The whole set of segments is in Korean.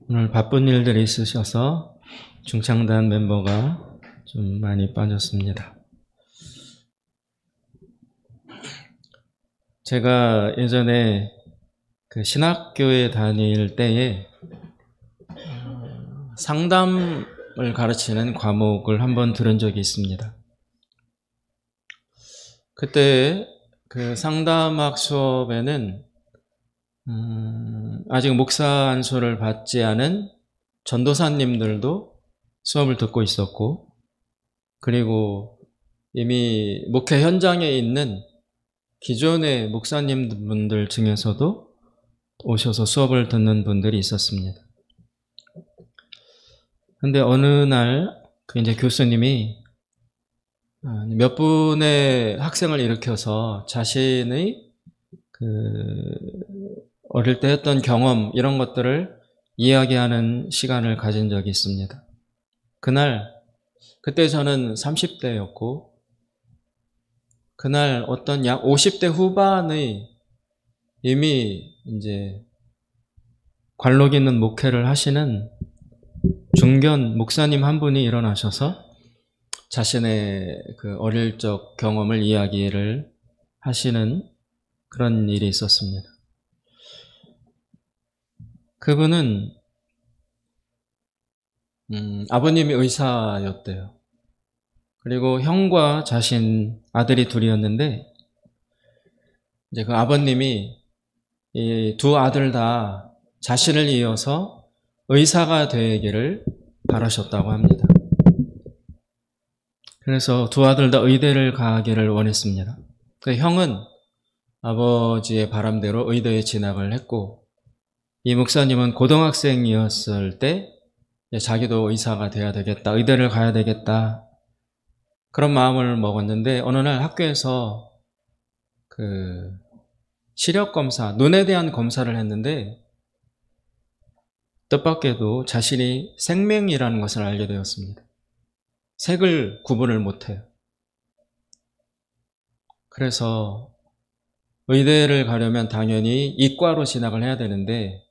오늘 바쁜 일들이 있으셔서 중창단 멤버가 좀 많이 빠졌습니다. 제가 예전에 그 신학교에 다닐 때에 상담을 가르치는 과목을 한번 들은 적이 있습니다. 그때 그 상담학 수업에는 아직 목사 안수를 받지 않은 전도사님들도 수업을 듣고 있었고, 그리고 이미 목회 현장에 있는 기존의 목사님분들 중에서도 오셔서 수업을 듣는 분들이 있었습니다. 근데 어느 날 그 이제 교수님이 몇 분의 학생을 일으켜서 자신의 어릴 때 했던 경험, 이런 것들을 이야기하는 시간을 가진 적이 있습니다. 그때 저는 30대였고, 그날 어떤 약 50대 후반의 이미 이제 관록 있는 목회를 하시는 중견 목사님 한 분이 일어나셔서 자신의 그 어릴 적 경험을 이야기를 하시는 그런 일이 있었습니다. 그분은 아버님이 의사였대요. 그리고 형과 자신 아들이 둘이었는데, 이제 그 아버님이 이 두 아들 다 자신을 이어서 의사가 되기를 바라셨다고 합니다. 그래서 두 아들 다 의대를 가기를 원했습니다. 그 형은 아버지의 바람대로 의대에 진학을 했고, 이 목사님은 고등학생이었을 때 자기도 의사가 돼야 되겠다, 의대를 가야 되겠다, 그런 마음을 먹었는데, 어느 날 학교에서 그 시력 검사, 눈에 대한 검사를 했는데 뜻밖에도 자신이 생맹이라는 것을 알게 되었습니다. 색을 구분을 못해요. 그래서 의대를 가려면 당연히 이과로 진학을 해야 되는데,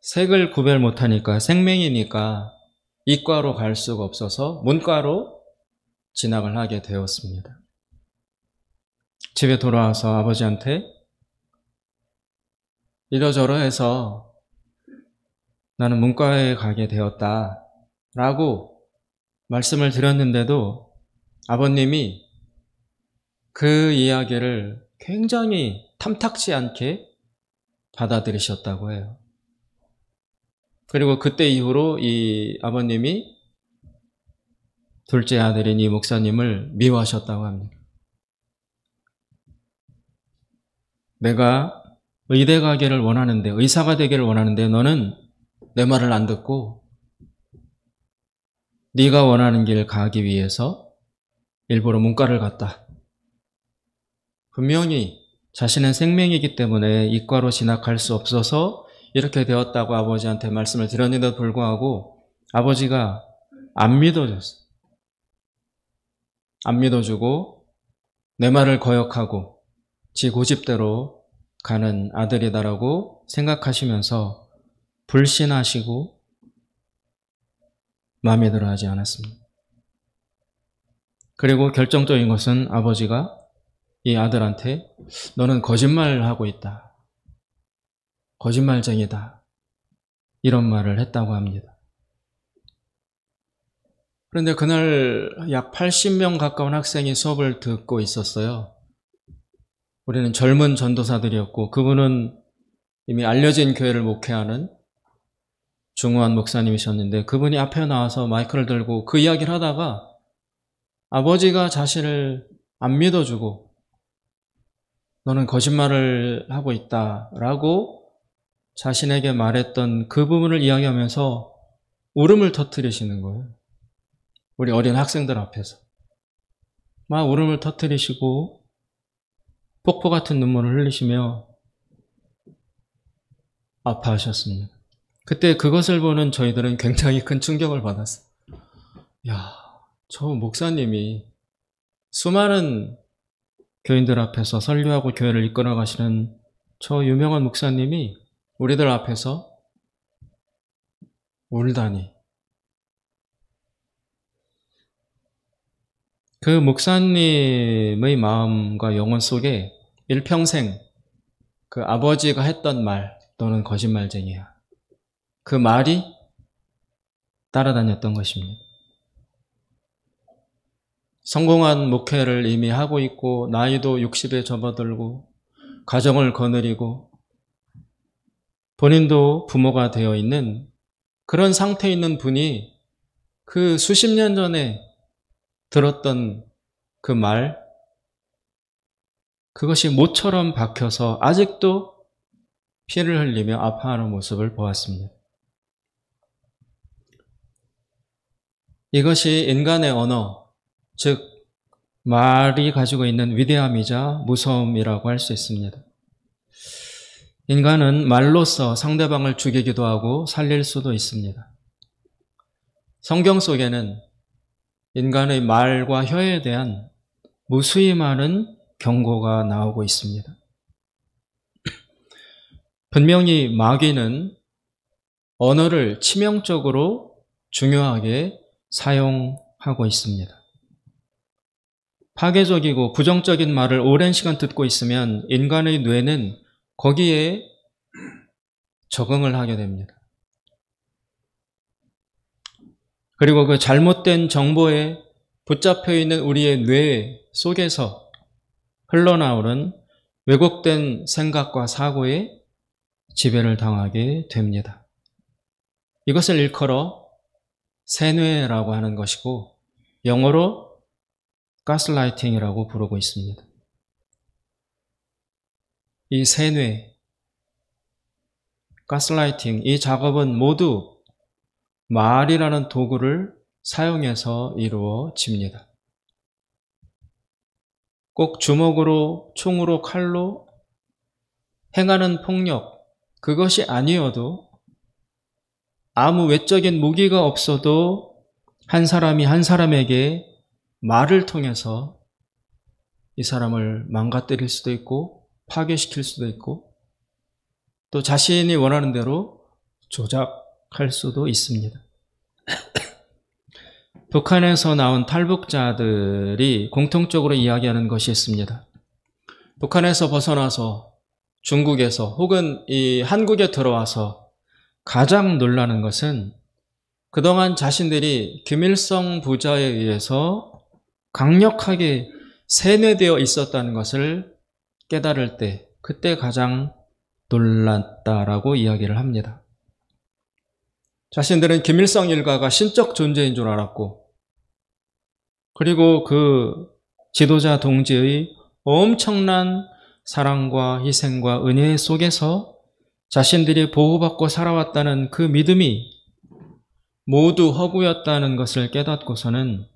색을 구별 못하니까, 생맹이니까 이과로 갈 수가 없어서 문과로 진학을 하게 되었습니다. 집에 돌아와서 아버지한테 이러저러 해서 나는 문과에 가게 되었다 라고 말씀을 드렸는데도 아버님이 그 이야기를 굉장히 탐탁지 않게 받아들이셨다고 해요. 그리고 그때 이후로 이 아버님이 둘째 아들인 이 목사님을 미워하셨다고 합니다. 내가 의대 가기를 원하는데, 의사가 되기를 원하는데 너는 내 말을 안 듣고 네가 원하는 길 가기 위해서 일부러 문과를 갔다. 분명히 자신은 생명이기 때문에 이과로 진학할 수 없어서 이렇게 되었다고 아버지한테 말씀을 드렸는데도 불구하고 아버지가 안 믿어줬어요. 안 믿어주고 내 말을 거역하고 지 고집대로 가는 아들이다라고 생각하시면서 불신하시고 마음에 들어 하지 않았습니다. 그리고 결정적인 것은 아버지가 이 아들한테 너는 거짓말하고 있다, 거짓말쟁이다, 이런 말을 했다고 합니다. 그런데 그날 약 80명 가까운 학생이 수업을 듣고 있었어요. 우리는 젊은 전도사들이었고, 그분은 이미 알려진 교회를 목회하는 중후한 목사님이셨는데, 그분이 앞에 나와서 마이크를 들고 그 이야기를 하다가 아버지가 자신을 안 믿어주고 너는 거짓말을 하고 있다라고 자신에게 말했던 그 부분을 이야기하면서 울음을 터뜨리시는 거예요. 우리 어린 학생들 앞에서 막 울음을 터뜨리시고 폭포 같은 눈물을 흘리시며 아파하셨습니다. 그때 그것을 보는 저희들은 굉장히 큰 충격을 받았어요. 야, 저 목사님이 수많은 교인들 앞에서 설교하고 교회를 이끌어 가시는 저 유명한 목사님이 우리들 앞에서 울다니. 그 목사님의 마음과 영혼 속에 일평생 그 아버지가 했던 말 또는 거짓말쟁이야. 그 말이 따라다녔던 것입니다. 성공한 목회를 이미 하고 있고 나이도 60에 접어들고 가정을 거느리고 본인도 부모가 되어 있는 그런 상태에 있는 분이 그 수십 년 전에 들었던 그 말, 그것이 모처럼 박혀서 아직도 피를 흘리며 아파하는 모습을 보았습니다. 이것이 인간의 언어, 즉 말이 가지고 있는 위대함이자 무서움이라고 할 수 있습니다. 인간은 말로써 상대방을 죽이기도 하고 살릴 수도 있습니다. 성경 속에는 인간의 말과 혀에 대한 무수히 많은 경고가 나오고 있습니다. 분명히 마귀는 언어를 치명적으로 중요하게 사용하고 있습니다. 파괴적이고 부정적인 말을 오랜 시간 듣고 있으면 인간의 뇌는 거기에 적응을 하게 됩니다. 그리고 그 잘못된 정보에 붙잡혀 있는 우리의 뇌 속에서 흘러나오는 왜곡된 생각과 사고에 지배를 당하게 됩니다. 이것을 일컬어 세뇌라고 하는 것이고 영어로 가스라이팅이라고 부르고 있습니다. 이 세뇌, 가스라이팅, 이 작업은 모두 말이라는 도구를 사용해서 이루어집니다. 꼭 주먹으로, 총으로, 칼로 행하는 폭력, 그것이 아니어도 아무 외적인 무기가 없어도 한 사람이 한 사람에게 말을 통해서 이 사람을 망가뜨릴 수도 있고 파괴시킬 수도 있고 또 자신이 원하는 대로 조작할 수도 있습니다. 북한에서 나온 탈북자들이 공통적으로 이야기하는 것이 있습니다. 북한에서 벗어나서 중국에서 혹은 이 한국에 들어와서 가장 놀라는 것은 그동안 자신들이 김일성 부자에 의해서 강력하게 세뇌되어 있었다는 것을 깨달을 때 그때 가장 놀랐다라고 이야기를 합니다. 자신들은 김일성 일가가 신적 존재인 줄 알았고 그리고 그 지도자 동지의 엄청난 사랑과 희생과 은혜 속에서 자신들이 보호받고 살아왔다는 그 믿음이 모두 허구였다는 것을 깨닫고서는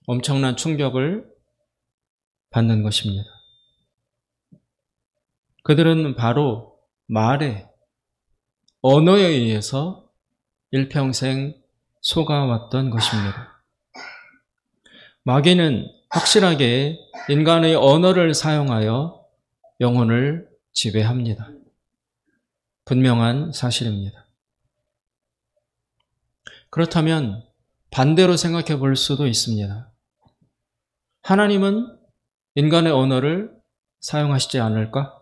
엄청난 충격을 받는 것입니다. 그들은 바로 말에, 언어에 의해서 일평생 속아왔던 것입니다. 마귀는 확실하게 인간의 언어를 사용하여 영혼을 지배합니다. 분명한 사실입니다. 그렇다면 반대로 생각해 볼 수도 있습니다. 하나님은 인간의 언어를 사용하시지 않을까?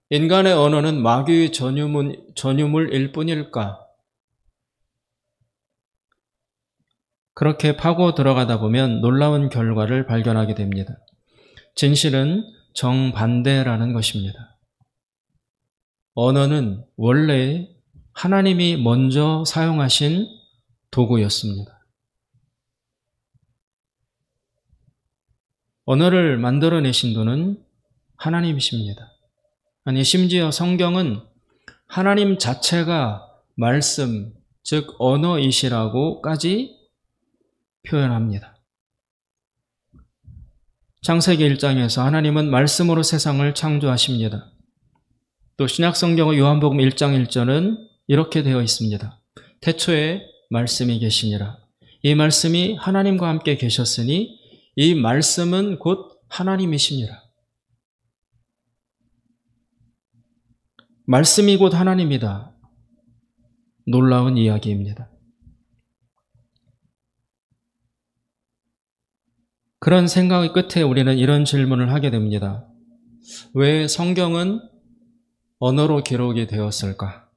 인간의 언어는 마귀의 전유물일 뿐일까? 그렇게 파고 들어가다 보면 놀라운 결과를 발견하게 됩니다. 진실은 정반대라는 것입니다. 언어는 원래 하나님이 먼저 사용하신 도구였습니다. 언어를 만들어내신 분은 하나님이십니다. 아니, 심지어 성경은 하나님 자체가 말씀, 즉 언어이시라고까지 표현합니다. 창세기 1장에서 하나님은 말씀으로 세상을 창조하십니다. 또 신약성경의 요한복음 1장 1절은 이렇게 되어 있습니다. 태초에 말씀이 계시니라. 이 말씀이 하나님과 함께 계셨으니 이 말씀은 곧 하나님이시니라. 말씀이 곧 하나님이다. 놀라운 이야기입니다. 그런 생각의 끝에 우리는 이런 질문을 하게 됩니다. 왜 성경은 언어로 기록이 되었을까?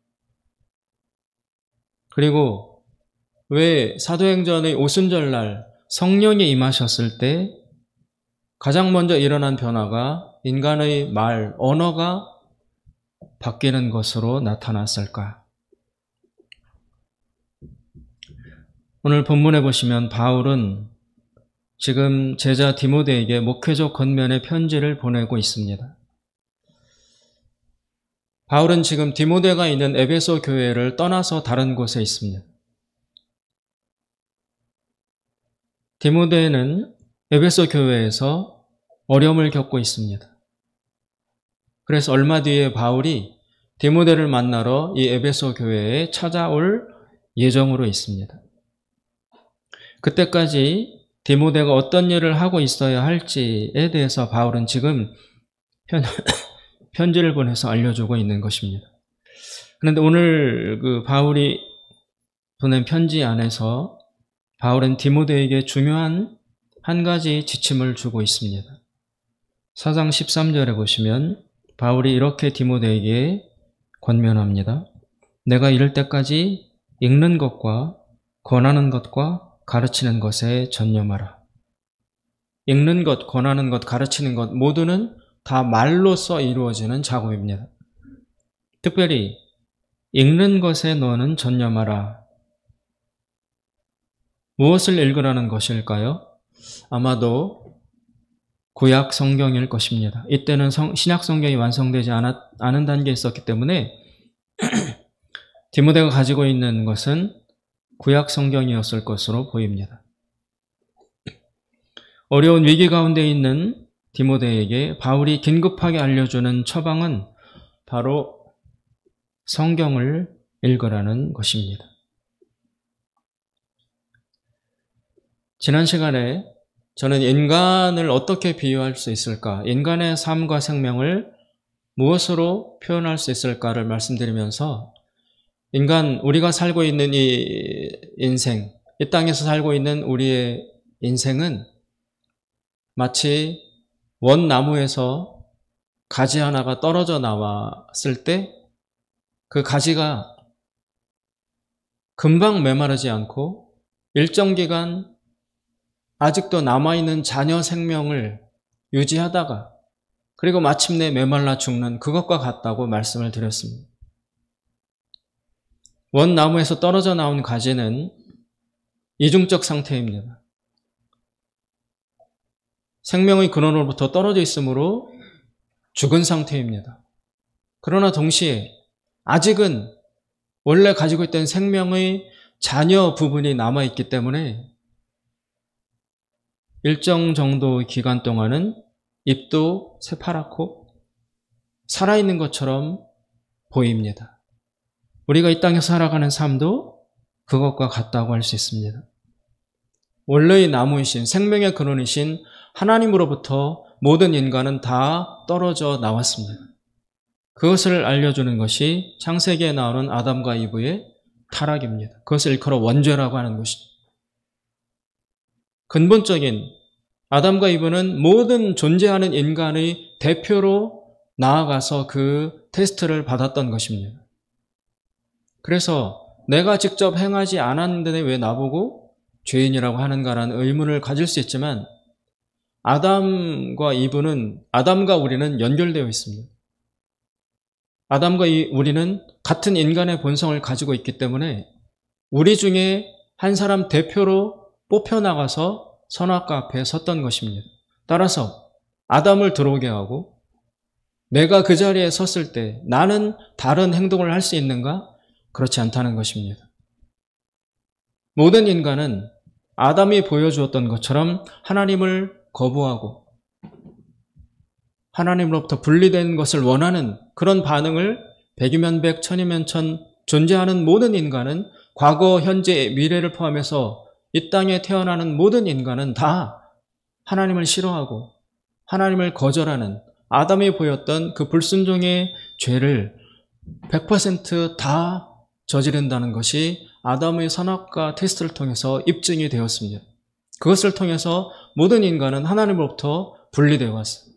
그리고 왜 사도행전의 오순절날 성령이 임하셨을 때 가장 먼저 일어난 변화가 인간의 말, 언어가 바뀌는 것으로 나타났을까? 오늘 본문에 보시면 바울은 지금 제자 디모데에게 목회적 권면의 편지를 보내고 있습니다. 바울은 지금 디모데가 있는 에베소 교회를 떠나서 다른 곳에 있습니다. 디모데는 에베소 교회에서 어려움을 겪고 있습니다. 그래서 얼마 뒤에 바울이 디모데를 만나러 이 에베소 교회에 찾아올 예정으로 있습니다. 그때까지 디모데가 어떤 일을 하고 있어야 할지에 대해서 바울은 지금 편지를 보내서 알려주고 있는 것입니다. 그런데 오늘 그 바울이 보낸 편지 안에서 바울은 디모데에게 중요한 한 가지 지침을 주고 있습니다. 4장 13절에 보시면 바울이 이렇게 디모데에게 권면합니다. 내가 이럴 때까지 읽는 것과 권하는 것과 가르치는 것에 전념하라. 읽는 것, 권하는 것, 가르치는 것 모두는 다 말로써 이루어지는 작업입니다. 특별히 읽는 것에 너는 전념하라. 무엇을 읽으라는 것일까요? 아마도 구약 성경일 것입니다. 이때는 신약 성경이 완성되지 않은 단계에 있었기 때문에 디모데가 가지고 있는 것은 구약 성경이었을 것으로 보입니다. 어려운 위기 가운데 있는 디모데에게 바울이 긴급하게 알려주는 처방은 바로 성경을 읽으라는 것입니다. 지난 시간에 저는 인간을 어떻게 비유할 수 있을까? 인간의 삶과 생명을 무엇으로 표현할 수 있을까를 말씀드리면서 우리가 살고 있는 이 인생, 이 땅에서 살고 있는 우리의 인생은 마치 원나무에서 가지 하나가 떨어져 나왔을 때 그 가지가 금방 메마르지 않고 일정 기간 아직도 남아있는 자녀 생명을 유지하다가 그리고 마침내 메말라 죽는 그것과 같다고 말씀을 드렸습니다. 원나무에서 떨어져 나온 가지는 이중적 상태입니다. 생명의 근원으로부터 떨어져 있으므로 죽은 상태입니다. 그러나 동시에 아직은 원래 가지고 있던 생명의 자녀 부분이 남아있기 때문에 일정 정도 기간 동안은 잎도 새파랗고 살아있는 것처럼 보입니다. 우리가 이 땅에서 살아가는 삶도 그것과 같다고 할 수 있습니다. 원래의 나무이신 생명의 근원이신 하나님으로부터 모든 인간은 다 떨어져 나왔습니다. 그것을 알려주는 것이 창세기에 나오는 아담과 이브의 타락입니다. 그것을 일컬어 원죄라고 하는 것이죠. 근본적인 아담과 이브는 모든 존재하는 인간의 대표로 나아가서 그 테스트를 받았던 것입니다. 그래서 내가 직접 행하지 않았는데 왜 나보고 죄인이라고 하는가라는 의문을 가질 수 있지만 아담과 우리는 연결되어 있습니다. 아담과 우리는 같은 인간의 본성을 가지고 있기 때문에 우리 중에 한 사람 대표로 뽑혀나가서 선악과 앞에 섰던 것입니다. 따라서 아담을 들어오게 하고 내가 그 자리에 섰을 때 나는 다른 행동을 할 수 있는가? 그렇지 않다는 것입니다. 모든 인간은 아담이 보여주었던 것처럼 하나님을 거부하고 하나님으로부터 분리된 것을 원하는 그런 반응을 백이면 백, 천이면 천 존재하는 모든 인간은 과거, 현재, 미래를 포함해서 이 땅에 태어나는 모든 인간은 다 하나님을 싫어하고 하나님을 거절하는 아담이 보였던 그 불순종의 죄를 100% 다 저지른다는 것이 아담의 선악과 테스트를 통해서 입증이 되었습니다. 그것을 통해서 모든 인간은 하나님으로부터 분리되어 왔어요.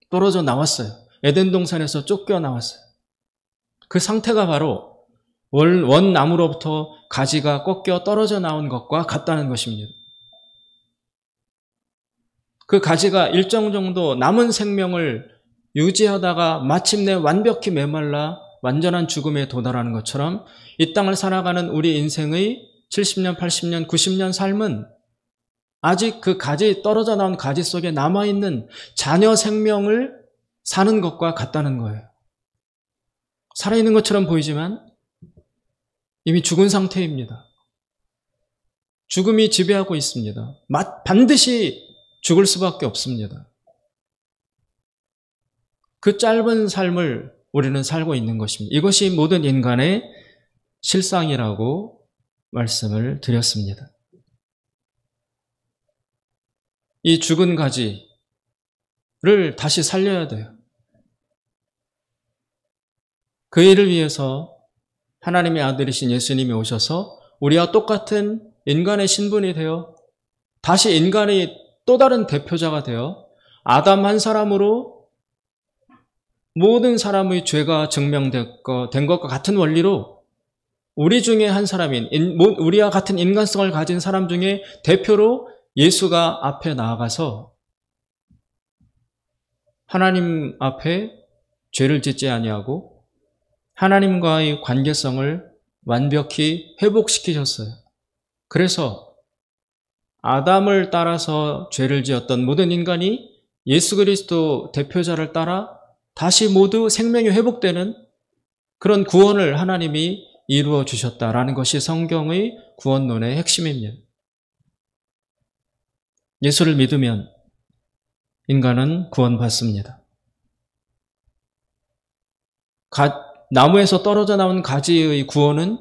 떨어져 나왔어요. 에덴 동산에서 쫓겨나왔어요. 그 상태가 바로 원나무로부터 가지가 꺾여 떨어져 나온 것과 같다는 것입니다. 그 가지가 일정 정도 남은 생명을 유지하다가 마침내 완벽히 메말라 완전한 죽음에 도달하는 것처럼 이 땅을 살아가는 우리 인생의 70년, 80년, 90년 삶은 아직 그 가지, 떨어져 나온 가지 속에 남아있는 자녀 생명을 사는 것과 같다는 거예요. 살아있는 것처럼 보이지만 이미 죽은 상태입니다. 죽음이 지배하고 있습니다. 반드시 죽을 수밖에 없습니다. 그 짧은 삶을 우리는 살고 있는 것입니다. 이것이 모든 인간의 실상이라고 말씀을 드렸습니다. 이 죽은 가지를 다시 살려야 돼요. 그 일을 위해서 하나님의 아들이신 예수님이 오셔서 우리와 똑같은 인간의 신분이 되어 다시 인간의 또 다른 대표자가 되어 아담 한 사람으로 모든 사람의 죄가 증명된 것과 같은 원리로 우리 중에 한 사람인, 우리와 같은 인간성을 가진 사람 중에 대표로 예수가 앞에 나아가서 하나님 앞에 죄를 짓지 아니하고 하나님과의 관계성을 완벽히 회복시키셨어요. 그래서 아담을 따라서 죄를 지었던 모든 인간이 예수 그리스도 대표자를 따라 다시 모두 생명이 회복되는 그런 구원을 하나님이 이루어 주셨다라는 것이 성경의 구원론의 핵심입니다. 예수를 믿으면 인간은 구원받습니다. 나무에서 떨어져 나온 가지의 구원은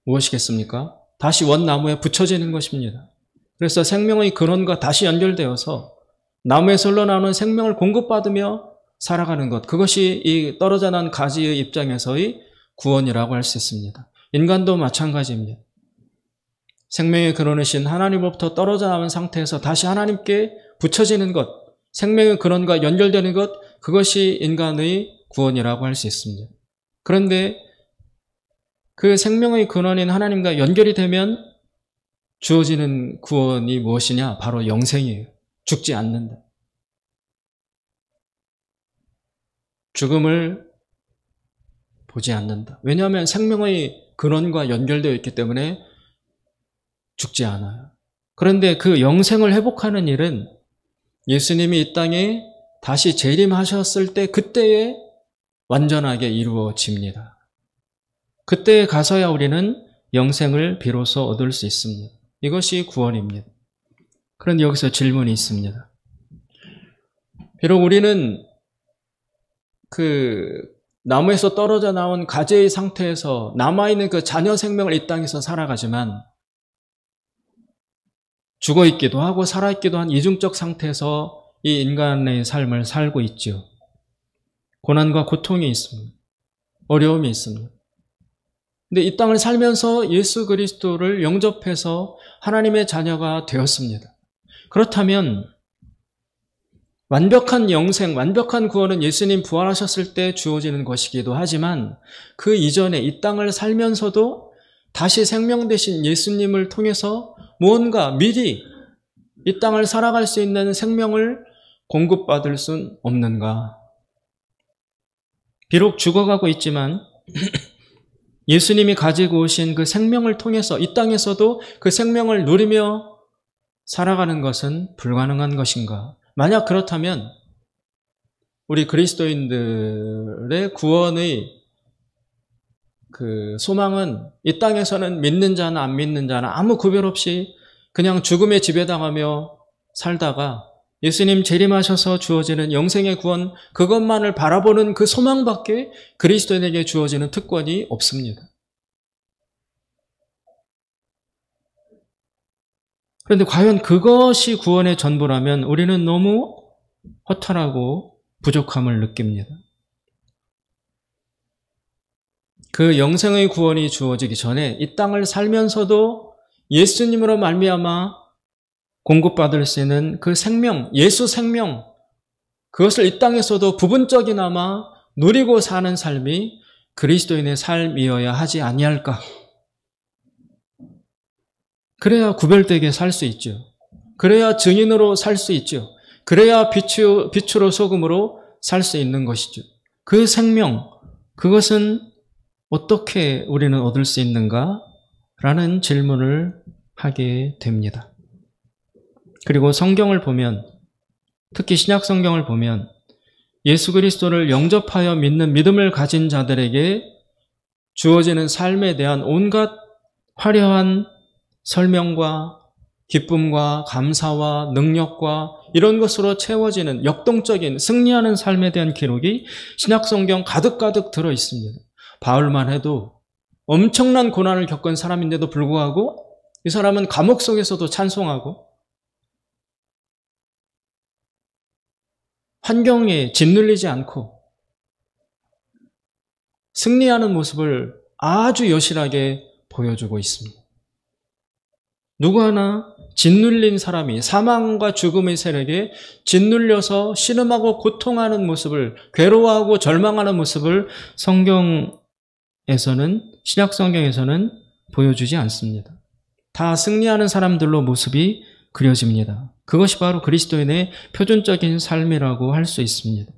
무엇이겠습니까? 다시 원나무에 붙여지는 것입니다. 그래서 생명의 근원과 다시 연결되어서 나무에서 흘러나오는 생명을 공급받으며 살아가는 것, 그것이 이 떨어져 난 가지의 입장에서의 구원이라고 할 수 있습니다. 인간도 마찬가지입니다. 생명의 근원이신 하나님으로부터 떨어져 나온 상태에서 다시 하나님께 붙여지는 것, 생명의 근원과 연결되는 것, 그것이 인간의 구원이라고 할 수 있습니다. 그런데 그 생명의 근원인 하나님과 연결이 되면 주어지는 구원이 무엇이냐? 바로 영생이에요. 죽지 않는다. 죽음을 보지 않는다. 왜냐하면 생명의 근원과 연결되어 있기 때문에 죽지 않아요. 그런데 그 영생을 회복하는 일은 예수님이 이 땅에 다시 재림하셨을 때 그때에 완전하게 이루어집니다. 그때에 가서야 우리는 영생을 비로소 얻을 수 있습니다. 이것이 구원입니다. 그런데 여기서 질문이 있습니다. 비록 우리는 그 나무에서 떨어져 나온 가지의 상태에서 남아있는 그 자녀 생명을 이 땅에서 살아가지만 죽어있기도 하고 살아있기도 한 이중적 상태에서 이 인간의 삶을 살고 있죠. 고난과 고통이 있습니다. 어려움이 있습니다. 근데 이 땅을 살면서 예수 그리스도를 영접해서 하나님의 자녀가 되었습니다. 그렇다면 완벽한 영생, 완벽한 구원은 예수님 부활하셨을 때 주어지는 것이기도 하지만 그 이전에 이 땅을 살면서도 다시 생명 되신 예수님을 통해서 무언가 미리 이 땅을 살아갈 수 있는 생명을 공급받을 순 없는가? 비록 죽어가고 있지만 예수님이 가지고 오신 그 생명을 통해서 이 땅에서도 그 생명을 누리며 살아가는 것은 불가능한 것인가? 만약 그렇다면 우리 그리스도인들의 구원의 그 소망은 이 땅에서는 믿는 자나 안 믿는 자나 아무 구별 없이 그냥 죽음에 지배당하며 살다가 예수님 재림하셔서 주어지는 영생의 구원, 그것만을 바라보는 그 소망밖에 그리스도인에게 주어지는 특권이 없습니다. 그런데 과연 그것이 구원의 전부라면 우리는 너무 허탈하고 부족함을 느낍니다. 그 영생의 구원이 주어지기 전에 이 땅을 살면서도 예수님으로 말미암아 공급받을 수 있는 그 생명, 예수 생명, 그것을 이 땅에서도 부분적이나마 누리고 사는 삶이 그리스도인의 삶이어야 하지 아니할까? 그래야 구별되게 살 수 있죠. 그래야 증인으로 살 수 있죠. 그래야 빛으로 소금으로 살 수 있는 것이죠. 그 생명, 그것은 어떻게 우리는 얻을 수 있는가? 라는 질문을 하게 됩니다. 그리고 성경을 보면, 특히 신약 성경을 보면 예수 그리스도를 영접하여 믿는 믿음을 가진 자들에게 주어지는 삶에 대한 온갖 화려한 설명과 기쁨과 감사와 능력과 이런 것으로 채워지는 역동적인 승리하는 삶에 대한 기록이 신약 성경 가득가득 들어 있습니다. 바울만 해도 엄청난 고난을 겪은 사람인데도 불구하고 이 사람은 감옥 속에서도 찬송하고 환경에 짓눌리지 않고 승리하는 모습을 아주 여실하게 보여주고 있습니다. 누구 하나 짓눌린 사람이 사망과 죽음의 세력에 짓눌려서 신음하고 고통하는 모습을, 괴로워하고 절망하는 모습을 성경에서는, 신약 성경에서는 보여주지 않습니다. 다 승리하는 사람들로 모습이 그려집니다. 그것이 바로 그리스도인의 표준적인 삶이라고 할 수 있습니다.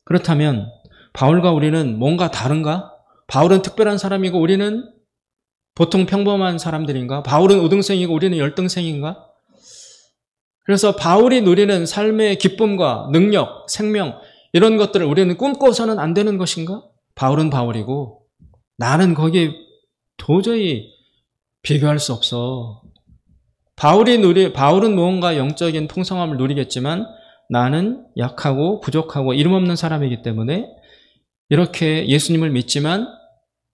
그렇다면 바울과 우리는 뭔가 다른가? 바울은 특별한 사람이고 우리는 보통 평범한 사람들인가? 바울은 우등생이고 우리는 열등생인가? 그래서 바울이 누리는 삶의 기쁨과 능력, 생명 이런 것들을 우리는 꿈꿔서는 안 되는 것인가? 바울은 바울이고 나는 거기에 도저히 비교할 수 없어. 바울은 무언가 영적인 풍성함을 누리겠지만 나는 약하고 부족하고 이름 없는 사람이기 때문에 이렇게 예수님을 믿지만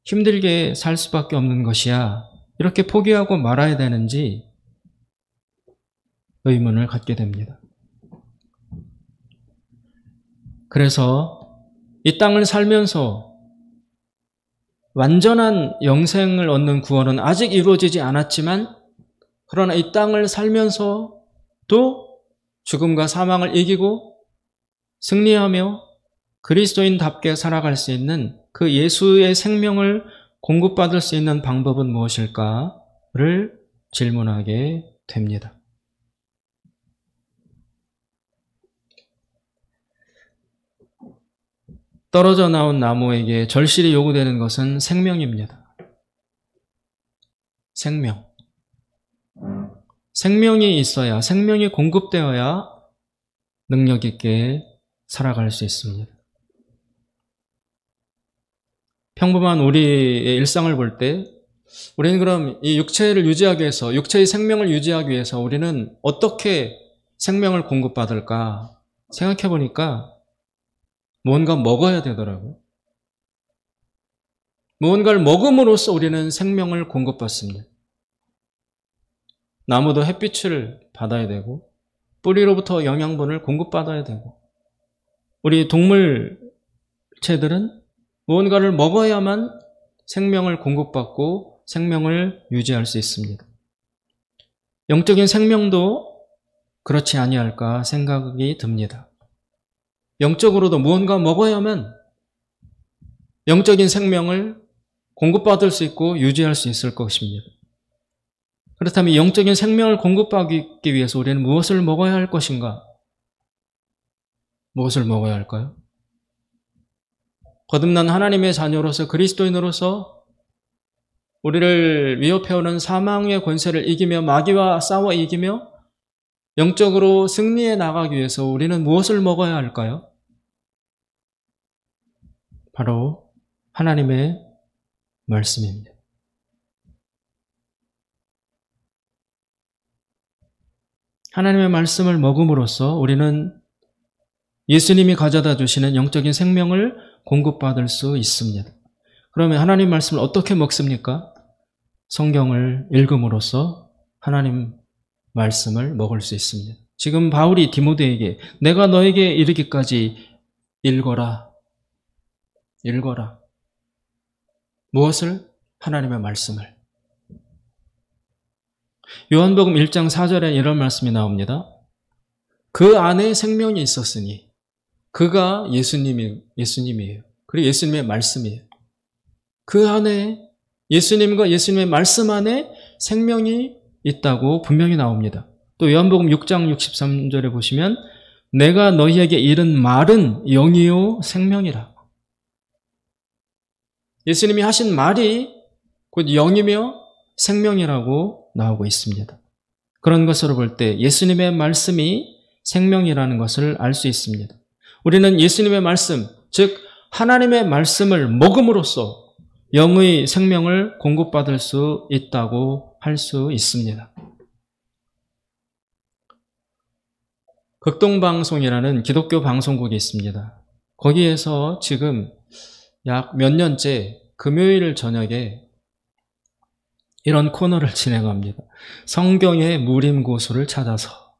힘들게 살 수밖에 없는 것이야. 이렇게 포기하고 말아야 되는지 의문을 갖게 됩니다. 그래서 이 땅을 살면서 완전한 영생을 얻는 구원은 아직 이루어지지 않았지만 그러나 이 땅을 살면서도 죽음과 사망을 이기고 승리하며 그리스도인답게 살아갈 수 있는 그 예수의 생명을 공급받을 수 있는 방법은 무엇일까를 질문하게 됩니다. 떨어져 나온 나무에게 절실히 요구되는 것은 생명입니다. 생명. 생명이 있어야, 생명이 공급되어야 능력 있게 살아갈 수 있습니다. 평범한 우리의 일상을 볼 때 우리는 그럼 이 육체를 유지하기 위해서, 육체의 생명을 유지하기 위해서 우리는 어떻게 생명을 공급받을까 생각해 보니까 무언가 먹어야 되더라고요. 무언가를 먹음으로써 우리는 생명을 공급받습니다. 나무도 햇빛을 받아야 되고 뿌리로부터 영양분을 공급받아야 되고 우리 동물체들은 무언가를 먹어야만 생명을 공급받고 생명을 유지할 수 있습니다. 영적인 생명도 그렇지 아니할까 생각이 듭니다. 영적으로도 무언가 먹어야만 영적인 생명을 공급받을 수 있고 유지할 수 있을 것입니다. 그렇다면 영적인 생명을 공급받기 위해서 우리는 무엇을 먹어야 할 것인가? 무엇을 먹어야 할까요? 거듭난 하나님의 자녀로서 그리스도인으로서 우리를 위협해오는 사망의 권세를 이기며 마귀와 싸워 이기며 영적으로 승리해 나가기 위해서 우리는 무엇을 먹어야 할까요? 바로 하나님의 말씀입니다. 하나님의 말씀을 먹음으로써 우리는 예수님이 가져다 주시는 영적인 생명을 공급받을 수 있습니다. 그러면 하나님 말씀을 어떻게 먹습니까? 성경을 읽음으로써 하나님 말씀을 먹을 수 있습니다. 지금 바울이 디모데에게 내가 너에게 이르기까지 읽어라. 읽어라. 무엇을? 하나님의 말씀을. 요한복음 1장 4절에 이런 말씀이 나옵니다. 그 안에 생명이 있었으니 그가 예수님이에요. 그리고 예수님의 말씀이에요. 그 안에 예수님과 예수님의 말씀 안에 생명이 있다고 분명히 나옵니다. 또 요한복음 6장 63절에 보시면 내가 너희에게 이른 말은 영이요 생명이라. 예수님이 하신 말이 곧 영이며 생명이라고 나오고 있습니다. 그런 것으로 볼 때 예수님의 말씀이 생명이라는 것을 알 수 있습니다. 우리는 예수님의 말씀, 즉 하나님의 말씀을 먹음으로써 영의 생명을 공급받을 수 있다고 할 수 있습니다. 극동방송이라는 기독교 방송국이 있습니다. 거기에서 지금 약 몇 년째 금요일 저녁에 이런 코너를 진행합니다. 성경의 무림고수를 찾아서.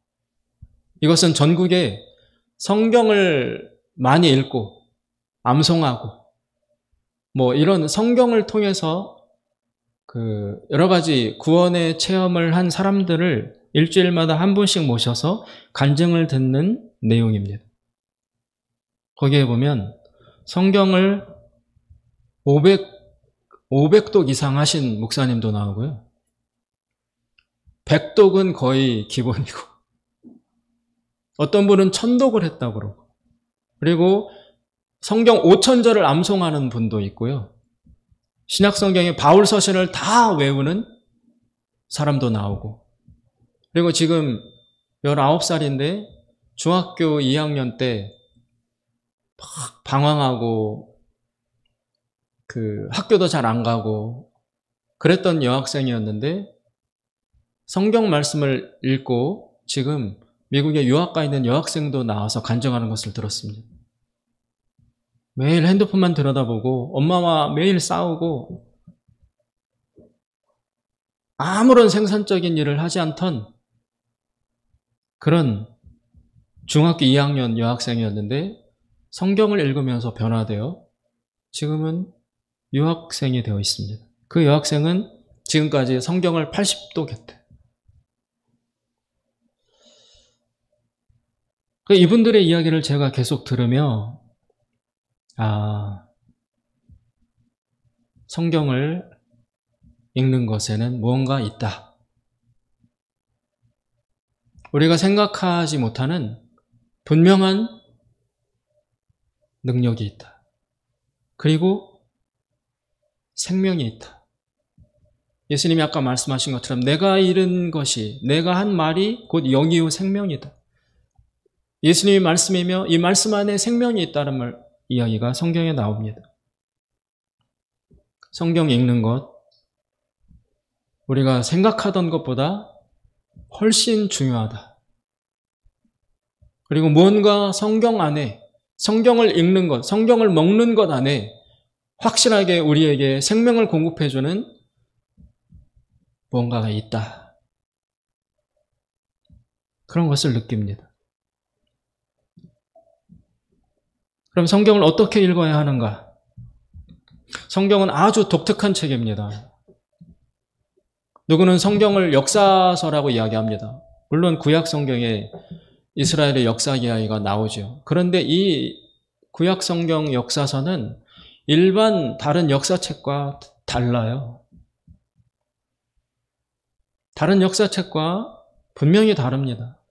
이것은 전국에 성경을 많이 읽고 암송하고 이런 성경을 통해서 여러 가지 구원의 체험을 한 사람들을 일주일마다 한 분씩 모셔서 간증을 듣는 내용입니다. 거기에 보면 성경을 500독 이상 하신 목사님도 나오고요. 100독은 거의 기본이고, 어떤 분은 1000독을 했다고 그러고, 그리고 성경 5000절을 암송하는 분도 있고요. 신약성경의 바울서신을 다 외우는 사람도 나오고, 그리고 지금 19살인데 중학교 2학년 때 막 방황하고 학교도 잘 안 가고 그랬던 여학생이었는데 성경 말씀을 읽고 지금 미국에 유학 가 있는 여학생도 나와서 간증하는 것을 들었습니다. 매일 핸드폰만 들여다보고 엄마와 매일 싸우고 아무런 생산적인 일을 하지 않던 그런 중학교 2학년 여학생이었는데 성경을 읽으면서 변화되어 지금은 유학생이 되어 있습니다. 그 여학생은 지금까지 성경을 80독 했대. 이분들의 이야기를 제가 계속 들으며 성경을 읽는 것에는 무언가 있다. 우리가 생각하지 못하는 분명한 능력이 있다. 그리고 생명이 있다. 예수님이 아까 말씀하신 것처럼 내가 이른 것이, 내가 한 말이 곧 영이요 생명이다. 예수님의 말씀이며 이 말씀 안에 생명이 있다는 이야기가 성경에 나옵니다. 성경 읽는 것, 우리가 생각하던 것보다 훨씬 중요하다. 그리고 무언가 성경 안에, 성경을 읽는 것, 성경을 먹는 것 안에 확실하게 우리에게 생명을 공급해주는 무언가가 있다. 그런 것을 느낍니다. 그럼 성경을 어떻게 읽어야 하는가? 성경은 아주 독특한 책입니다. 누구는 성경을 역사서라고 이야기합니다. 물론 구약 성경에 이스라엘의 역사 이야기가 나오죠. 그런데 이 구약 성경 역사서는 일반 다른 역사책과 달라요. 다른 역사책과 분명히 다릅니다.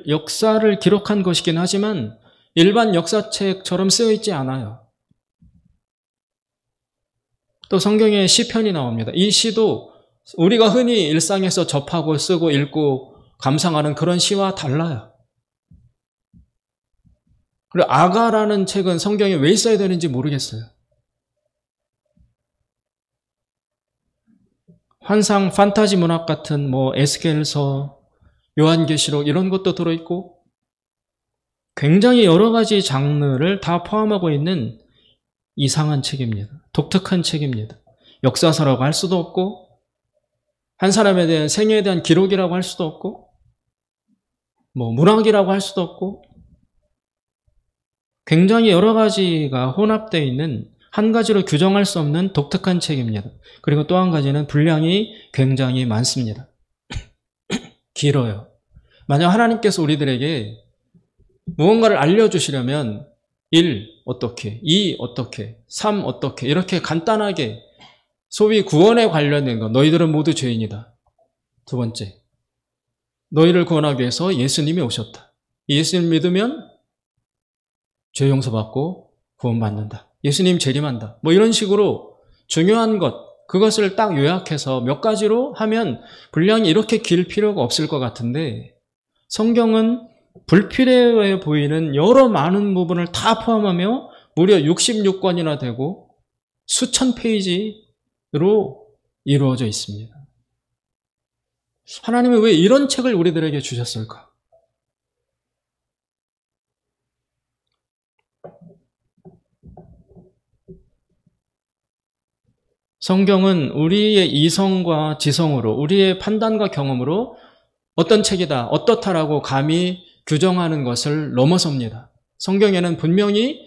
역사를 기록한 것이긴 하지만 일반 역사책처럼 쓰여 있지 않아요. 또 성경에 시편이 나옵니다. 이 시도 우리가 흔히 일상에서 접하고 쓰고 읽고 감상하는 그런 시와 달라요. 그리고 아가라는 책은 성경에 왜 있어야 되는지 모르겠어요. 환상, 판타지 문학 같은 에스겔서, 요한계시록 이런 것도 들어있고 굉장히 여러 가지 장르를 다 포함하고 있는 이상한 책입니다. 독특한 책입니다. 역사서라고 할 수도 없고 한 사람에 대한 생애에 대한 기록이라고 할 수도 없고 문학이라고 할 수도 없고 굉장히 여러 가지가 혼합되어 있는 한 가지로 규정할 수 없는 독특한 책입니다. 그리고 또 한 가지는 분량이 굉장히 많습니다. 길어요. 만약 하나님께서 우리들에게 무언가를 알려주시려면 1. 어떻게, 2. 어떻게, 3. 어떻게 이렇게 간단하게 소위 구원에 관련된 것, 너희들은 모두 죄인이다. 두 번째, 너희를 구원하기 위해서 예수님이 오셨다. 예수님 믿으면 죄 용서받고 구원받는다. 예수님 재림한다. 뭐 이런 식으로 중요한 것, 그것을 딱 요약해서 몇 가지로 하면 분량이 이렇게 길 필요가 없을 것 같은데 성경은 불필요해 보이는 여러 많은 부분을 다 포함하며 무려 66권이나 되고 수천 페이지로 이루어져 있습니다. 하나님이 왜 이런 책을 우리들에게 주셨을까? 성경은 우리의 이성과 지성으로, 우리의 판단과 경험으로 어떤 책이다, 어떻다라고 감히 규정하는 것을 넘어섭니다. 성경에는 분명히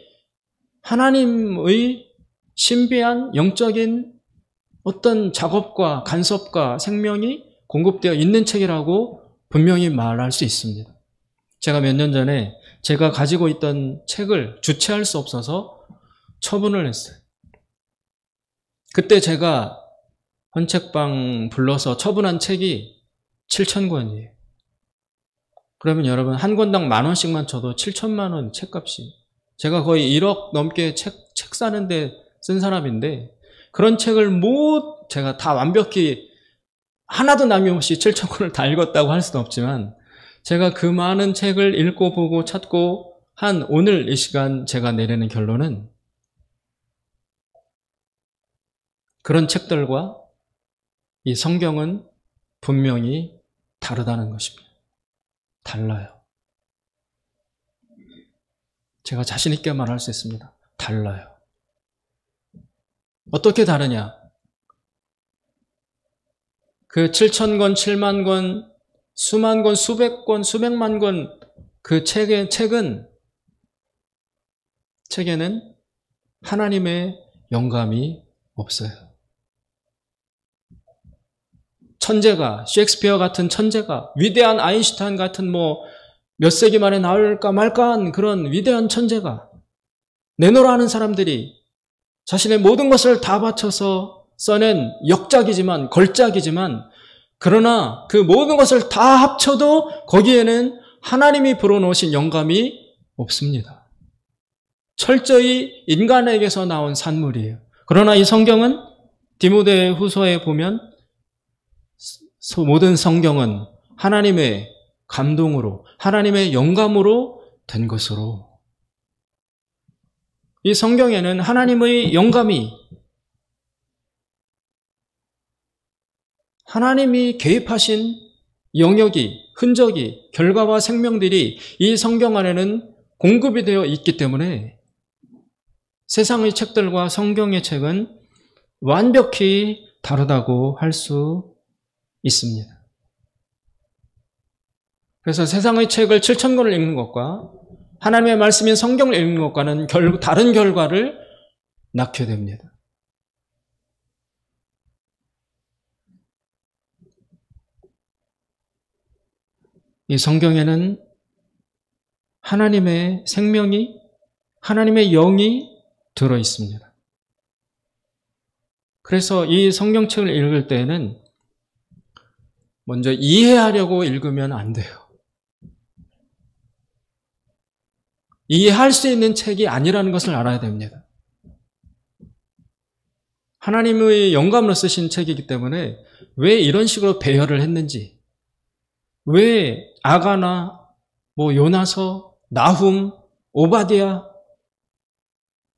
하나님의 신비한 영적인 어떤 작업과 간섭과 생명이 공급되어 있는 책이라고 분명히 말할 수 있습니다. 제가 몇 년 전에 제가 가지고 있던 책을 주체할 수 없어서 처분을 했어요. 그때 제가 헌책방 불러서 처분한 책이 7,000권이에요. 그러면 여러분 한 권당 10,000원씩만 쳐도 7천만 원 책값이. 제가 거의 1억 넘게 책 사는데 쓴 사람인데 그런 책을 제가 다 완벽히 하나도 남김없이 7,000권을 다 읽었다고 할 수는 없지만 제가 그 많은 책을 읽고 보고 찾고 한 오늘 이 시간 제가 내리는 결론은 그런 책들과 이 성경은 분명히 다르다는 것입니다. 달라요. 제가 자신 있게 말할 수 있습니다. 달라요. 어떻게 다르냐? 그 7,000권, 7만 권, 수만 권, 수백 권, 수백만 권 그 책에는 하나님의 영감이 없어요. 천재가, 셰익스피어 같은 천재가, 위대한 아인슈타인 같은 몇 세기 만에 나올까 말까한 그런 위대한 천재가, 내노라 하는 사람들이 자신의 모든 것을 다 바쳐서 써낸 역작이지만, 걸작이지만, 그러나 그 모든 것을 다 합쳐도 거기에는 하나님이 불어넣으신 영감이 없습니다. 철저히 인간에게서 나온 산물이에요. 그러나 이 성경은 디모데 후서에 보면 모든 성경은 하나님의 감동으로, 하나님의 영감으로 된 것으로. 이 성경에는 하나님의 영감이, 하나님이 개입하신 영역이, 흔적이, 결과와 생명들이 이 성경 안에는 공급이 되어 있기 때문에 세상의 책들과 성경의 책은 완벽히 다르다고 할 수 있습니다. 그래서 세상의 책을 7,000권을 읽는 것과 하나님의 말씀인 성경을 읽는 것과는 다른 결과를 낳게 됩니다. 이 성경에는 하나님의 생명이, 하나님의 영이 들어 있습니다. 그래서 이 성경책을 읽을 때에는 먼저 이해하려고 읽으면 안 돼요. 이해할 수 있는 책이 아니라는 것을 알아야 됩니다. 하나님의 영감으로 쓰신 책이기 때문에 왜 이런 식으로 배열을 했는지, 왜 아가나, 요나서, 나훔, 오바댜,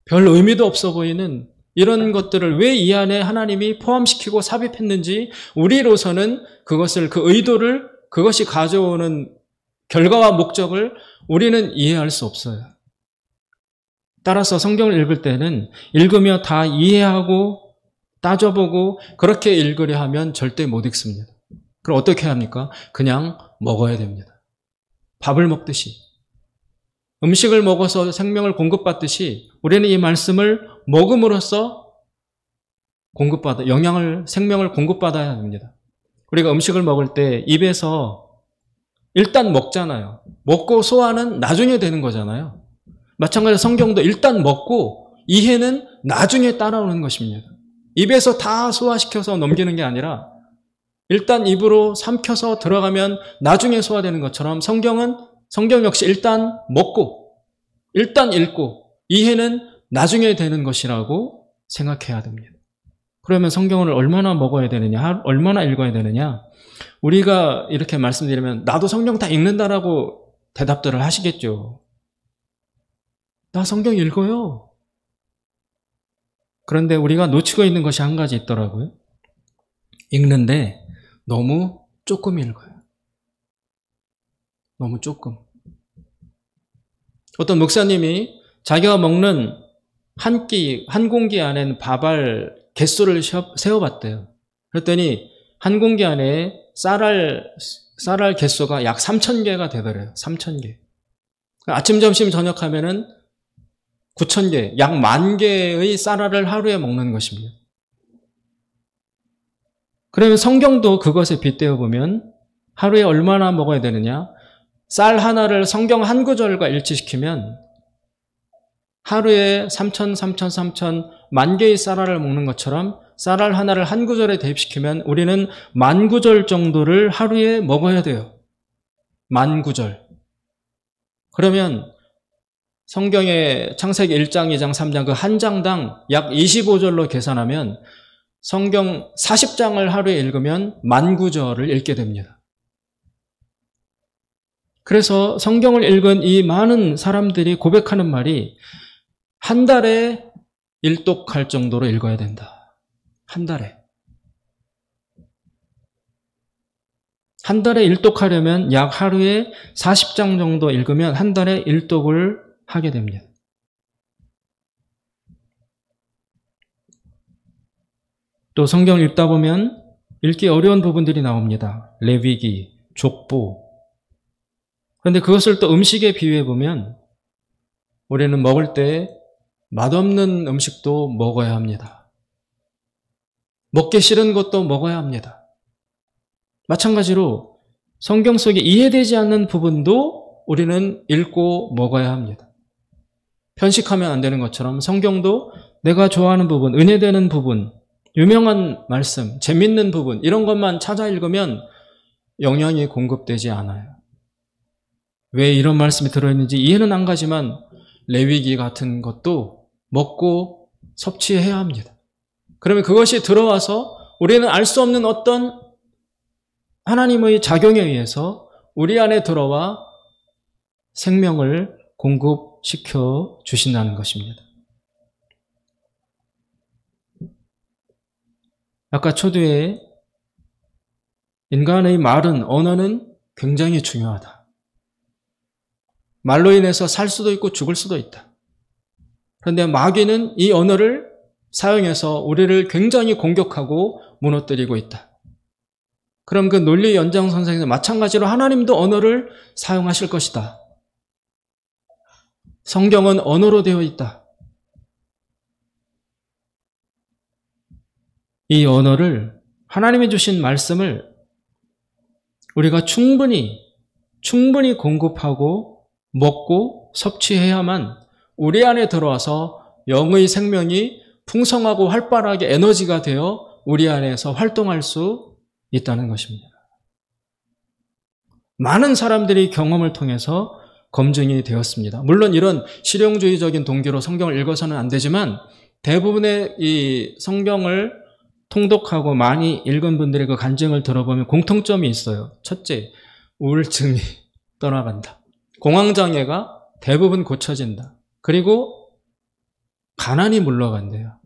별 의미도 없어 보이는 이런 것들을 왜 이 안에 하나님이 포함시키고 삽입했는지 우리로서는 그것을, 그 의도를, 그것이 가져오는 결과와 목적을 우리는 이해할 수 없어요. 따라서 성경을 읽을 때는 읽으며 다 이해하고 따져보고 그렇게 읽으려 하면 절대 못 읽습니다. 그럼 어떻게 합니까? 그냥 먹어야 됩니다. 밥을 먹듯이. 음식을 먹어서 생명을 공급받듯이 우리는 이 말씀을 먹음으로써 생명을 공급받아야 합니다. 우리가 음식을 먹을 때 입에서 일단 먹잖아요. 먹고 소화는 나중에 되는 거잖아요. 마찬가지로 성경도 일단 먹고 이해는 나중에 따라오는 것입니다. 입에서 다 소화시켜서 넘기는 게 아니라 일단 입으로 삼켜서 들어가면 나중에 소화되는 것처럼 성경 역시 일단 먹고 일단 읽고 이해는 나중에 되는 것이라고 생각해야 됩니다. 그러면 성경을 얼마나 먹어야 되느냐, 얼마나 읽어야 되느냐? 우리가 이렇게 말씀드리면 나도 성경 다 읽는다라고 대답들을 하시겠죠. 나 성경 읽어요. 그런데 우리가 놓치고 있는 것이 한 가지 있더라고요. 읽는데 너무 조금 읽어요. 너무 조금. 어떤 목사님이 자기가 먹는 한 공기 안에는 밥알 개수를 세어봤대요. 그랬더니 한 공기 안에 쌀알 개수가 약 3,000개가 되더래요. 3,000개. 아침, 점심, 저녁 하면은 9,000개, 약 10,000개의 쌀알을 하루에 먹는 것입니다. 그러면 성경도 그것에 빗대어 보면 하루에 얼마나 먹어야 되느냐? 쌀 하나를 성경 한 구절과 일치시키면 하루에 3,000, 10,000개의 쌀알을 먹는 것처럼 쌀알 하나를 한 구절에 대입시키면 우리는 10,000구절 정도를 하루에 먹어야 돼요. 10,000구절. 그러면 성경의 창세기 1장, 2장, 3장 그 한 장당 약 25절로 계산하면 성경 40장을 하루에 읽으면 10,000구절을 읽게 됩니다. 그래서 성경을 읽은 이 많은 사람들이 고백하는 말이 한 달에 일독할 정도로 읽어야 된다. 한 달에. 한 달에 일독하려면 약 하루에 40장 정도 읽으면 한 달에 일독을 하게 됩니다. 또 성경 읽다 보면 읽기 어려운 부분들이 나옵니다. 레위기, 족보. 그런데 그것을 또 음식에 비유해 보면 우리는 먹을 때 맛없는 음식도 먹어야 합니다. 먹기 싫은 것도 먹어야 합니다. 마찬가지로 성경 속에 이해되지 않는 부분도 우리는 읽고 먹어야 합니다. 편식하면 안 되는 것처럼 성경도 내가 좋아하는 부분, 은혜되는 부분, 유명한 말씀, 재밌는 부분 이런 것만 찾아 읽으면 영양이 공급되지 않아요. 왜 이런 말씀이 들어있는지 이해는 안 가지만 레위기 같은 것도 먹고 섭취해야 합니다. 그러면 그것이 들어와서 우리는 알 수 없는 어떤 하나님의 작용에 의해서 우리 안에 들어와 생명을 공급시켜 주신다는 것입니다. 아까 초두에 인간의 말은, 언어는 굉장히 중요하다. 말로 인해서 살 수도 있고 죽을 수도 있다. 그런데 마귀는 이 언어를 사용해서 우리를 굉장히 공격하고 무너뜨리고 있다. 그럼 그 논리 연장선상에서 마찬가지로 하나님도 언어를 사용하실 것이다. 성경은 언어로 되어 있다. 이 언어를, 하나님이 주신 말씀을 우리가 충분히 공급하고 먹고 섭취해야만 우리 안에 들어와서 영의 생명이 풍성하고 활발하게 에너지가 되어 우리 안에서 활동할 수 있다는 것입니다. 많은 사람들이 경험을 통해서 검증이 되었습니다. 물론 이런 실용주의적인 동기로 성경을 읽어서는 안 되지만 대부분의 이 성경을 통독하고 많이 읽은 분들의 그 간증을 들어보면 공통점이 있어요. 첫째, 우울증이 떠나간다. 공황장애가 대부분 고쳐진다. 그리고 가난이 물러간대요.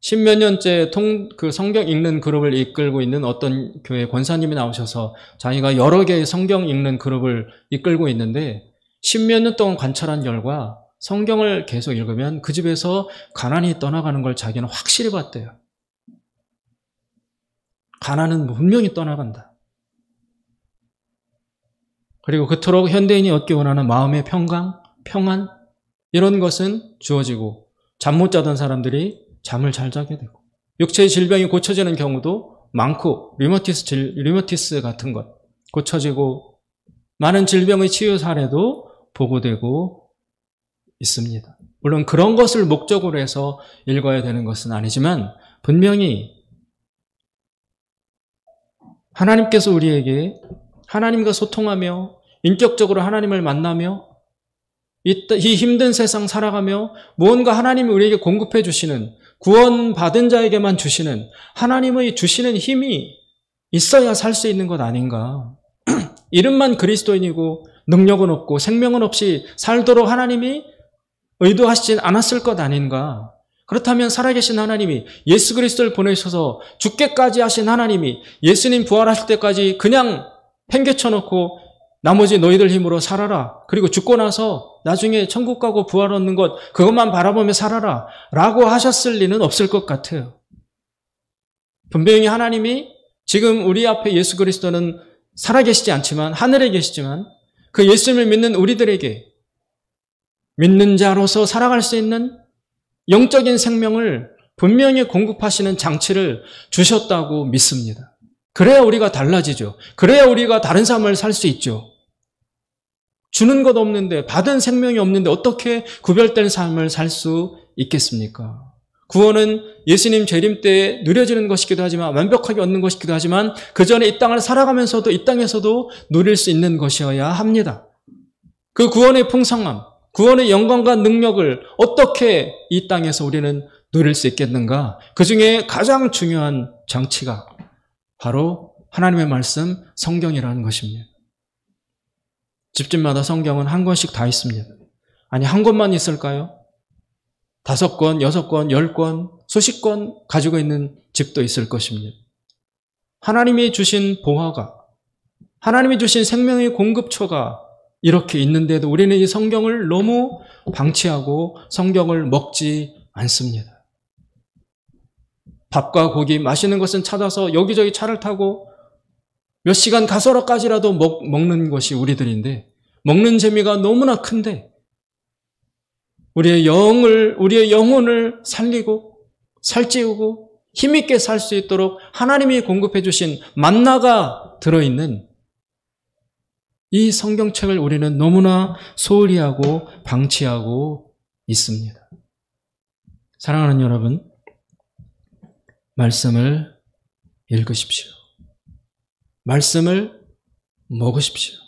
10몇 년째 그 성경 읽는 그룹을 이끌고 있는 어떤 교회 권사님이 나오셔서 자기가 여러 개의 성경 읽는 그룹을 이끌고 있는데 10몇 년 동안 관찰한 결과 성경을 계속 읽으면 그 집에서 가난이 떠나가는 걸 자기는 확실히 봤대요. 가난은 분명히 떠나간다. 그리고 그토록 현대인이 얻기 원하는 마음의 평강, 평안 이런 것은 주어지고 잠 못 자던 사람들이 잠을 잘 자게 되고 육체의 질병이 고쳐지는 경우도 많고 류마티스 같은 것 고쳐지고 많은 질병의 치유 사례도 보고되고 있습니다. 물론 그런 것을 목적으로 해서 읽어야 되는 것은 아니지만 분명히 하나님께서 우리에게 하나님과 소통하며 인격적으로 하나님을 만나며 이 힘든 세상 살아가며 무언가 하나님이 우리에게 공급해 주시는 구원받은 자에게만 주시는 하나님의 주시는 힘이 있어야 살 수 있는 것 아닌가. 이름만 그리스도인이고 능력은 없고 생명은 없이 살도록 하나님이 의도하시진 않았을 것 아닌가. 그렇다면 살아계신 하나님이 예수 그리스도를 보내셔서 죽게까지 하신 하나님이 예수님 부활하실 때까지 그냥 팽개쳐놓고 나머지 너희들 힘으로 살아라. 그리고 죽고 나서 나중에 천국 가고 부활 얻는 것 그것만 바라보며 살아라. 라고 하셨을 리는 없을 것 같아요. 분명히 하나님이 지금 우리 앞에 예수 그리스도는 살아계시지 않지만 하늘에 계시지만 그 예수님을 믿는 우리들에게 믿는 자로서 살아갈 수 있는 영적인 생명을 분명히 공급하시는 장치를 주셨다고 믿습니다. 그래야 우리가 달라지죠. 그래야 우리가 다른 삶을 살 수 있죠. 주는 것 없는데 받은 생명이 없는데 어떻게 구별된 삶을 살 수 있겠습니까? 구원은 예수님 재림 때에 누려지는 것이기도 하지만 완벽하게 얻는 것이기도 하지만 그 전에 이 땅을 살아가면서도 이 땅에서도 누릴 수 있는 것이어야 합니다. 그 구원의 풍성함, 구원의 영광과 능력을 어떻게 이 땅에서 우리는 누릴 수 있겠는가? 그 중에 가장 중요한 장치가 바로 하나님의 말씀, 성경이라는 것입니다. 집집마다 성경은 한 권씩 다 있습니다. 아니, 한 권만 있을까요? 5권, 6권, 10권, 수십 권 가지고 있는 집도 있을 것입니다. 하나님이 주신 보화가, 하나님이 주신 생명의 공급처가 이렇게 있는데도 우리는 이 성경을 너무 방치하고 성경을 먹지 않습니다. 밥과 고기, 맛있는 것은 찾아서 여기저기 차를 타고 몇 시간 가서러까지라도 먹는 것이 우리들인데 먹는 재미가 너무나 큰데 우리의 영혼을 살리고 살찌우고 힘있게 살 수 있도록 하나님이 공급해 주신 만나가 들어있는 이 성경책을 우리는 너무나 소홀히 하고 방치하고 있습니다. 사랑하는 여러분, 말씀을 읽으십시오. 말씀을 먹으십시오.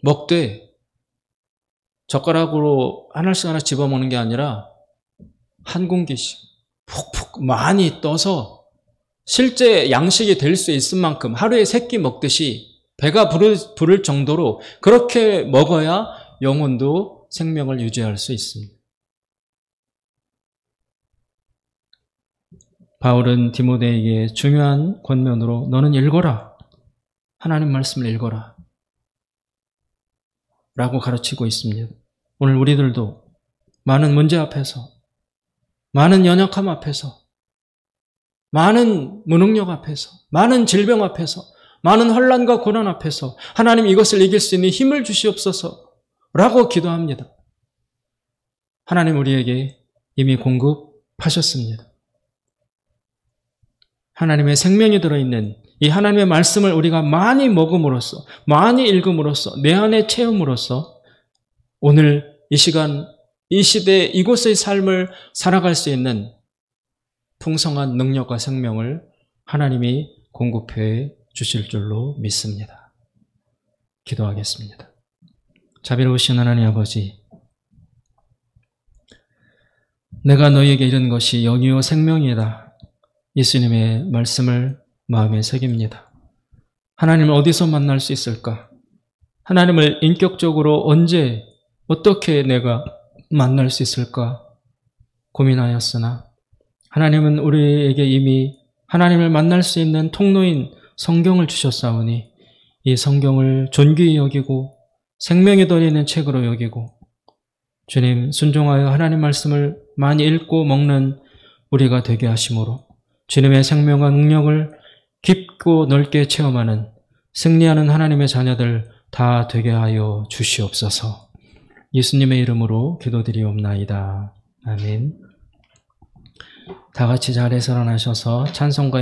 먹되 젓가락으로 하나씩 하나 집어먹는 게 아니라 한 공기씩 푹푹 많이 떠서 실제 양식이 될 수 있을 만큼 하루에 3끼 먹듯이 배가 부를 정도로 그렇게 먹어야 영혼도 생명을 유지할 수 있습니다. 바울은 디모데에게 중요한 권면으로 너는 읽어라. 하나님 말씀을 읽어라. 라고 가르치고 있습니다. 오늘 우리들도 많은 문제 앞에서, 많은 연약함 앞에서, 많은 무능력 앞에서, 많은 질병 앞에서, 많은 혼란과 고난 앞에서 하나님 이것을 이길 수 있는 힘을 주시옵소서 라고 기도합니다. 하나님 우리에게 이미 공급하셨습니다. 하나님의 생명이 들어있는 이 하나님의 말씀을 우리가 많이 먹음으로써, 많이 읽음으로써, 내 안에 채움으로써 오늘 이 시간, 이 시대, 이곳의 삶을 살아갈 수 있는 풍성한 능력과 생명을 하나님이 공급해 주실 줄로 믿습니다. 기도하겠습니다. 자비로우신 하나님 아버지, 내가 너희에게 이른 것이 영이요 생명이다. 예수님의 말씀을 마음에 새깁니다. 하나님을 어디서 만날 수 있을까? 하나님을 인격적으로 언제, 어떻게 내가 만날 수 있을까? 고민하였으나 하나님은 우리에게 이미 하나님을 만날 수 있는 통로인 성경을 주셨사오니 이 성경을 존귀히 여기고 생명이 들어있는 책으로 여기고 주님 순종하여 하나님 말씀을 많이 읽고 먹는 우리가 되게 하심으로 주님의 생명과 능력을 깊고 넓게 체험하는 승리하는 하나님의 자녀들 다 되게 하여 주시옵소서. 예수님의 이름으로 기도드리옵나이다. 아멘. 다 같이 자리에서 일어나셔서 찬송가